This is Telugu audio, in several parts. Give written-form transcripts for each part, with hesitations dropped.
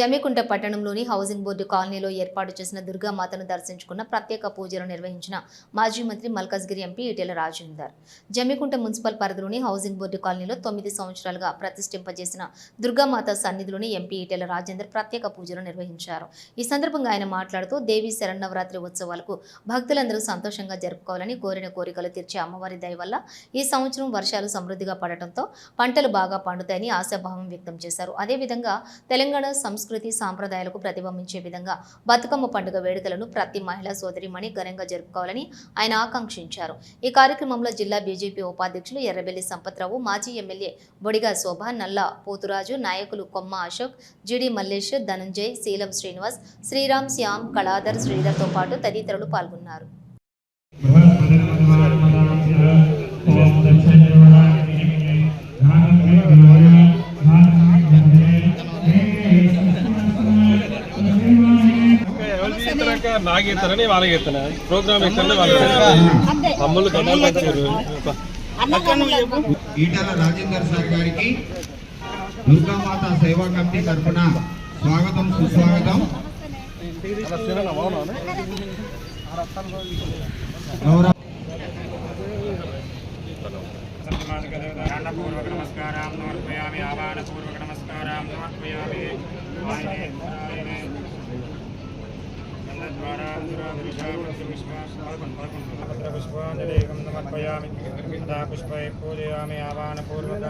జమ్మికుంట పట్టణంలోని హౌసింగ్ బోర్డు కాలనీలో ఏర్పాటు చేసిన దుర్గామాతను దర్శించుకున్న ప్రత్యేక పూజలు నిర్వహించిన మాజీ మంత్రి మల్కాజ్గిరి ఎంపీ ఈటెల రాజేందర్. జమ్మికుంట మున్సిపల్ పరిధిలోని హౌసింగ్ బోర్డు కాలనీలో 9 సంవత్సరాలుగా ప్రతిష్ఠింపజేసిన దుర్గామాత సన్నిధిలోని ఎంపీ ఈటెల రాజేందర్ ప్రత్యేక పూజలు నిర్వహించారు. ఈ సందర్భంగా ఆయన మాట్లాడుతూ దేవి శరన్నవరాత్రి ఉత్సవాలకు భక్తులందరూ సంతోషంగా జరుపుకోవాలని కోరిన కోరికలు తీర్చే అమ్మవారి దయ వల్ల ఈ సంవత్సరం వర్షాలు సమృద్ధిగా పడటంతో పంటలు బాగా పండుతాయని ఆశాభావం వ్యక్తం చేశారు. అదేవిధంగా తెలంగాణ సంస్కృతి సాంప్రదాయాలకు ప్రతిబింబించే విధంగా బతుకమ్మ పండుగ వేడుకలను ప్రతి మహిళా సోదరిమణి ఘనంగా జరుపుకోవాలని ఆయన ఆకాంక్షించారు. ఈ కార్యక్రమంలో జిల్లా బీజేపీ ఉపాధ్యక్షులు ఎర్రబెల్లి సంపత్రావు, మాజీ ఎమ్మెల్యే బొడిగా శోభ, నల్ల పోతురాజు, నాయకులు కొమ్మ అశోక్, జిడి మల్లేష్, ధనంజయ్, శీలం శ్రీనివాస్, శ్రీరామ్, శ్యామ్, కళాధర్, శ్రీధర్తో పాటు తదితరులు పాల్గొన్నారు. నాగేస్తారని వాళ్ళకి ఎత్తాను ప్రోగ్రామ్ ఎక్కడ అమ్మలు గడ్డలు కట్టారు. ఈటెల రాజేందర్ సార్ గారికి దుర్గామాత సేవా కమిటీ తరఫున స్వాగతం, సుస్వాగతం. పూర్వక నమస్కారం సమర్పయామి. ఆవాహన పూర్వక నమస్కారం సమర్పయామి. పుష్పాంజలికం సమర్పయామి. తదా పుష్పై పూజయామి. ఆవాహన పూర్వక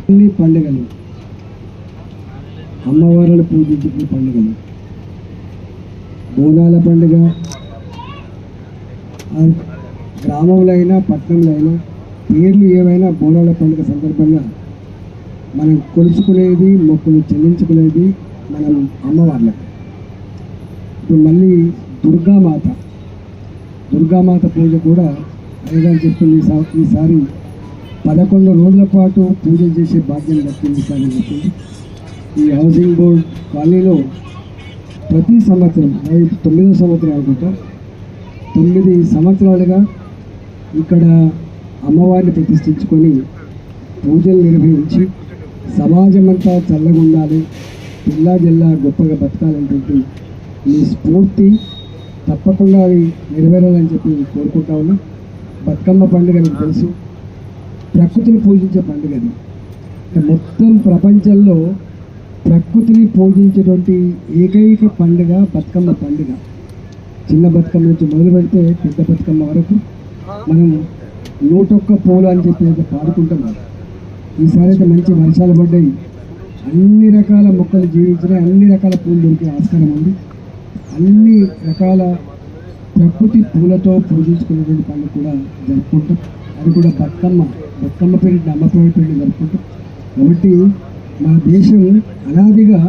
అన్ని పండుగలు అమ్మవారిని పూజించుకునే పండుగలు, బోనాల పండుగ గ్రామంలో అయినా పట్టణంలో అయినా పేర్లు ఏవైనా బోనాల పండుగ సందర్భంగా మనం కొలుచుకునేది, మొక్కులు చెల్లించుకునేది మనం అమ్మవార్లకు. ఇప్పుడు మళ్ళీ దుర్గామాత పూజ కూడా అయ్యగారు చెప్తుంది. ఈసారి 11 రోజుల పాటు పూజలు చేసే భాగ్యం దక్కింది సార్ అని చెప్పింది. ఈ హౌసింగ్ బోర్డ్ కాలనీలో ప్రతి సంవత్సరం 9వ సంవత్సరం అనుకుంటా 9 సంవత్సరాలుగా ఇక్కడ అమ్మవారిని ప్రతిష్ఠించుకొని పూజలు నిర్వహించి సమాజం అంతా చల్లగా ఉండాలి, పిల్లా జిల్లా గొప్పగా బతకాలనేటువంటి ఈ స్ఫూర్తి తప్పకుండా అది నెరవేరాలని చెప్పి కోరుకుంటా ఉన్నా. బతుకమ్మ పండుగ మీకు తెలుసు, ప్రకృతిని పూజించే పండుగ అది. మొత్తం ప్రపంచంలో ప్రకృతిని పూజించేటువంటి ఏకైక పండుగ బతుకమ్మ పండుగ. చిన్న బతుకమ్మ నుంచి మొదలు పెడితే పెద్ద బతుకమ్మ వరకు మనం 101 పూలు అని చెప్పి అయితే పాడుకుంటాం. ఈసారి అయితే మంచి వర్షాలు పడ్డాయి, అన్ని రకాల మొక్కలు జీవించినాయి, అన్ని రకాల పూలు దొరికే ఆస్కారం ఉంది. అన్ని రకాల ప్రకృతి పూలతో పూజించుకునేటువంటి పండుగ కూడా జరుపుకుంటాం. అది కూడా బతుకమ్మ పెళ్లి, అమ్మవారి పెళ్లి జరుపుకుంటాం. కాబట్టి మన దేశం అనాదిగా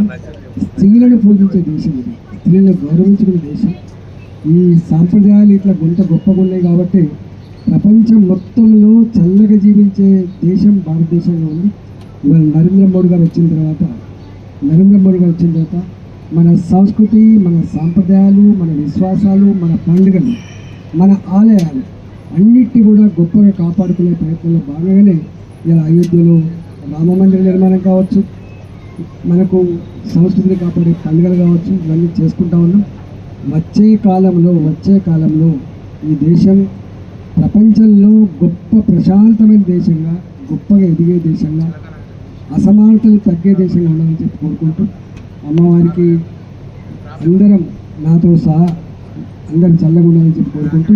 స్త్రీలను పూజించే దేశం, ఇది స్త్రీలను గౌరవించుకునే దేశం. ఈ సాంప్రదాయాలు ఇట్లా గొప్పగా ఉన్నాయి కాబట్టి ప్రపంచం మొత్తంలో చల్లగా జీవించే దేశం భారతదేశంలో ఉంది. ఇవాళ నరేంద్ర మోడీ గారు వచ్చిన తర్వాత మన సంస్కృతి, మన సాంప్రదాయాలు, మన విశ్వాసాలు, మన పండుగలు, మన ఆలయాలు అన్నిటినీ కూడా గొప్పగా కాపాడుకునే ప్రయత్నంలో భాగంగానే ఇలా అయోధ్యలో రామ మందిర నిర్మాణం కావచ్చు, మనకు సంస్కృతిని కాపాడే పండుగలు కావచ్చు, ఇవన్నీ చేసుకుంటా ఉన్నాం. వచ్చే కాలంలో ఈ దేశం ప్రపంచంలో గొప్ప ప్రశాంతమైన దేశంగా, గొప్పగా ఎదిగే దేశంగా, అసమానతలు తగ్గే దేశంగా ఉండాలని చెప్పి కోరుకుంటూ అమ్మవారికి అందరం నాతో సహా అందరం చల్లగా ఉండాలని చెప్పి కోరుకుంటూ